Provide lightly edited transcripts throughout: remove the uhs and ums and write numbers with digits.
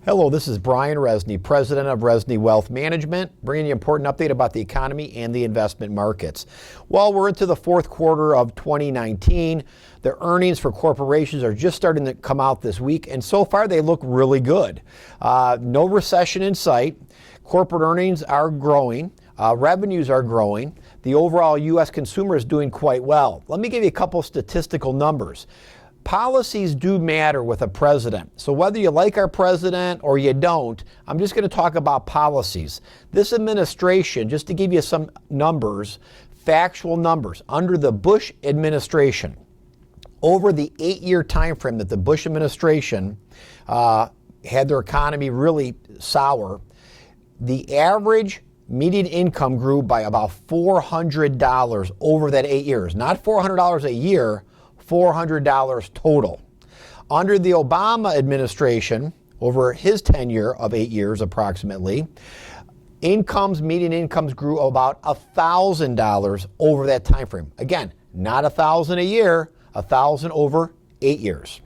Hello, this is Brian Rezny, president of Rezny Wealth Management, bringing you an important update about the economy and the investment markets. Well, we're into the fourth quarter of 2019. The earnings for corporations are just starting to come out this week, and so far they look really good. No recession in sight. Corporate earnings are growing. Revenues are growing. The overall U.S. consumer is doing quite well. Let me give you a couple statistical numbers. Policies do matter with a president. So whether you like our president or you don't, I'm just going to talk about policies. This administration, just to give you some numbers, factual numbers, under the Bush administration, over the 8-year time frame that the Bush administration had their economy really sour, the average median income grew by about $400 over that 8 years. Not $400 a year, $400 total. Under the Obama administration, over his tenure of 8 years approximately, median incomes grew about $1,000 over that time frame. Again, not $1,000 a year, $1,000 over 8 years.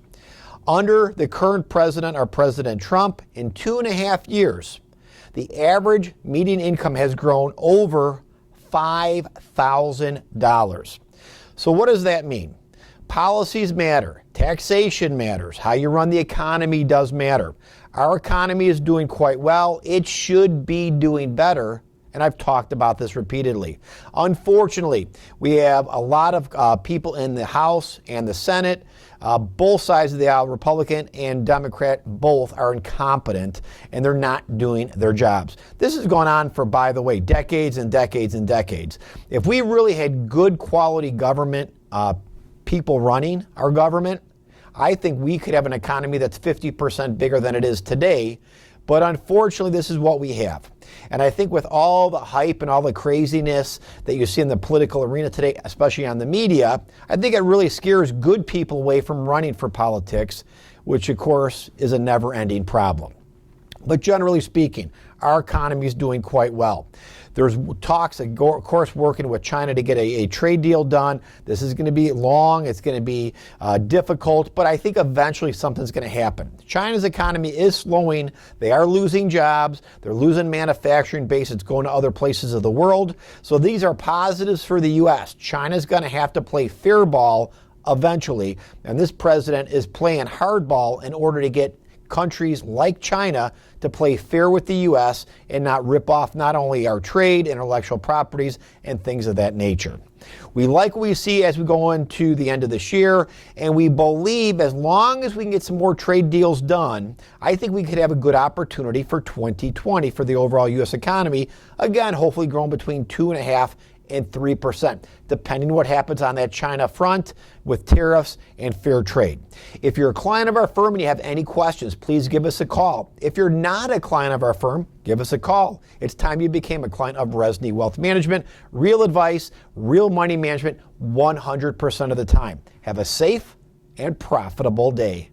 Under the current president, or President Trump, in 2.5 years, the average median income has grown over $5,000. So what does that mean? Policies matter. Taxation matters. How you run the economy does matter. Our economy is doing quite well. It should be doing better, and I've talked about this repeatedly. Unfortunately, we have a lot of people in the House and the Senate, both sides of the aisle, Republican and Democrat, both are incompetent, and they're not doing their jobs. This has gone on for, by the way, decades and decades and decades. If we really had good quality government people running our government, I think we could have an economy that's 50% bigger than it is today. But unfortunately, this is what we have. And I think with all the hype and all the craziness that you see in the political arena today, especially on the media, I think it really scares good people away from running for politics, which of course is a never-ending problem. But generally speaking, our economy is doing quite well. There's talks, of course, working with China to get a trade deal done. This is going to be long. It's going to be difficult, but I think eventually something's going to happen. China's economy is slowing. They are losing jobs. They're losing manufacturing base. It's going to other places of the world. So these are positives for the U.S. China's going to have to play fair ball eventually, and this president is playing hardball in order to get countries like China to play fair with the U.S. and not rip off not only our trade, intellectual properties, and things of that nature. We like what we see as we go into the end of this year, and we believe as long as we can get some more trade deals done, I think we could have a good opportunity for 2020 for the overall U.S. economy. Again, hopefully growing between 2.5% and 3%, depending what happens on that China front with tariffs and fair trade. If you're a client of our firm and you have any questions, please give us a call. If you're not a client of our firm, give us a call. It's time you became a client of Rezny Wealth Management. Real advice, real money management, 100% of the time. Have a safe and profitable day.